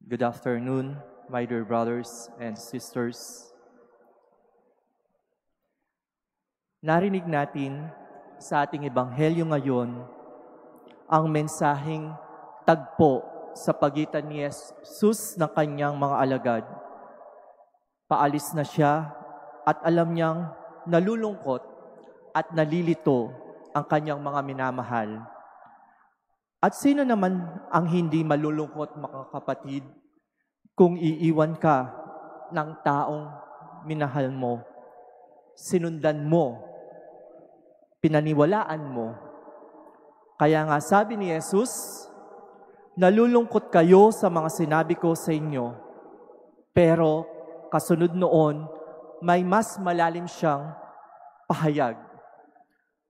Good afternoon, my dear brothers and sisters. Narinig natin sa ating ebanghelyo ngayon ang mensaheng tagpo sa pagitan ni Jesus ng kanyang mga alagad. Paalis na siya at alam niyang nalulungkot at nalilito ang kanyang mga minamahal. At sino naman ang hindi malulungkot, mga kapatid, kung iiwan ka ng taong minahal mo, sinundan mo, pinaniwalaan mo? Kaya nga sabi ni Jesus, nalulungkot kayo sa mga sinabi ko sa inyo, pero kasunod noon, may mas malalim siyang pahayag.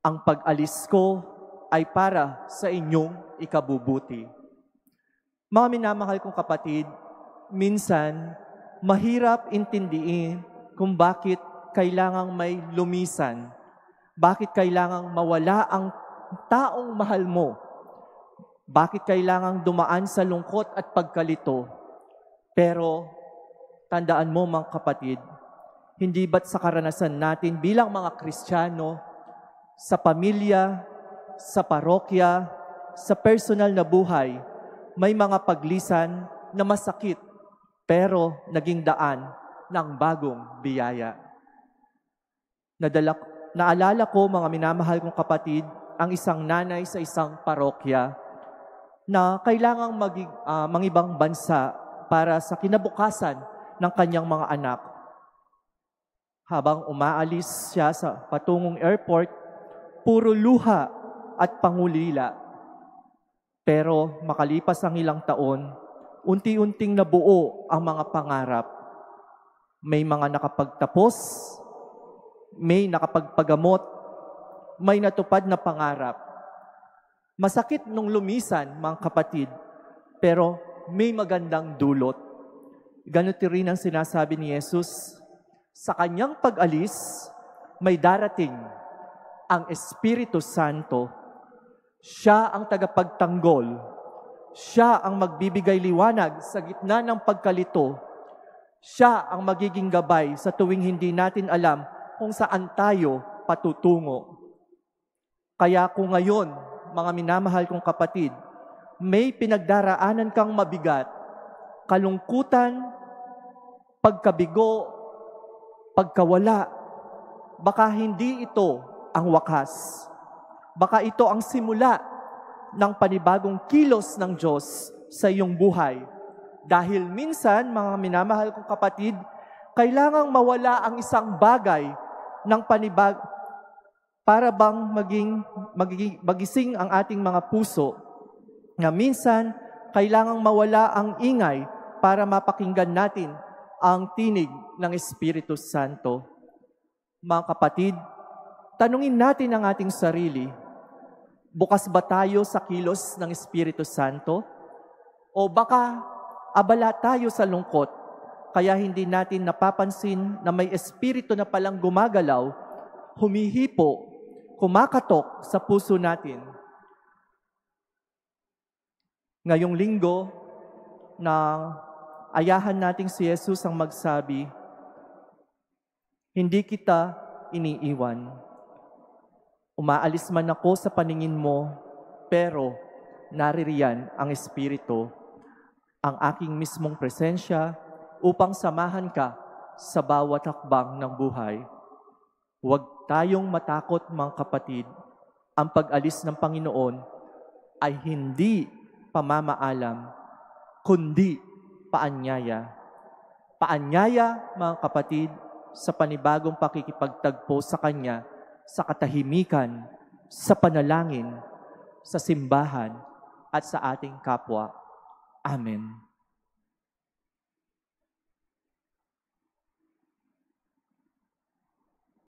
Ang pag-alis ko ay para sa inyong ikabubuti. Mga minamahal kong kapatid, minsan mahirap intindihin kung bakit kailangang may lumisan, bakit kailangang mawala ang taong mahal mo, bakit kailangang dumaan sa lungkot at pagkalito. Pero tandaan mo, mga kapatid, hindi ba't sa karanasan natin bilang mga Kristiyano, sa pamilya, sa parokya, sa personal na buhay, may mga paglisan na masakit pero naging daan ng bagong biyaya. Naalala ko, mga minamahal kong kapatid, ang isang nanay sa isang parokya na kailangang mangibang bansa para sa kinabukasan ng kanyang mga anak. Habang umaalis siya sa patungong airport, puro luha at pangulila. Pero makalipas ang ilang taon, unti-unting nabuo ang mga pangarap. May mga nakapagtapos, may nakapagpagamot, may natupad na pangarap. Masakit nung lumisan, mga kapatid, pero may magandang dulot. Ganito rin ang sinasabi ni Jesus, sa kanyang pag-alis, may darating ang Espiritu Santo. Siya ang tagapagtanggol. Siya ang magbibigay liwanag sa gitna ng pagkalito. Siya ang magiging gabay sa tuwing hindi natin alam kung saan tayo patutungo. Kaya kung ngayon, mga minamahal kong kapatid, may pinagdaraanan kang mabigat, kalungkutan, pagkabigo, pagkawala, baka hindi ito ang wakas. Baka ito ang simula ng panibagong kilos ng Diyos sa iyong buhay. Dahil minsan, mga minamahal kong kapatid, kailangang mawala ang isang bagay ng para bang magising ang ating mga puso. Na minsan, kailangang mawala ang ingay para mapakinggan natin ang tinig ng Espiritu Santo. Mga kapatid, tanungin natin ang ating sarili, bukas ba tayo sa kilos ng Espiritu Santo? O baka abala tayo sa lungkot, kaya hindi natin napapansin na may Espiritu na palang gumagalaw, humihipo, kumakatok sa puso natin. Ngayong linggo, na ayahan nating si Jesus ang magsabi, hindi kita iniiwan. Umaalis man ako sa paningin mo, pero naririyan ang Espiritu, ang aking mismong presensya upang samahan ka sa bawat hakbang ng buhay. Huwag tayong matakot, mga kapatid. Ang pag-alis ng Panginoon ay hindi pamamaalam, kundi paanyaya. Paanyaya, mga kapatid, sa panibagong pakikipagtagpo sa Kanya, sa katahimikan, sa panalangin, sa simbahan, at sa ating kapwa. Amen.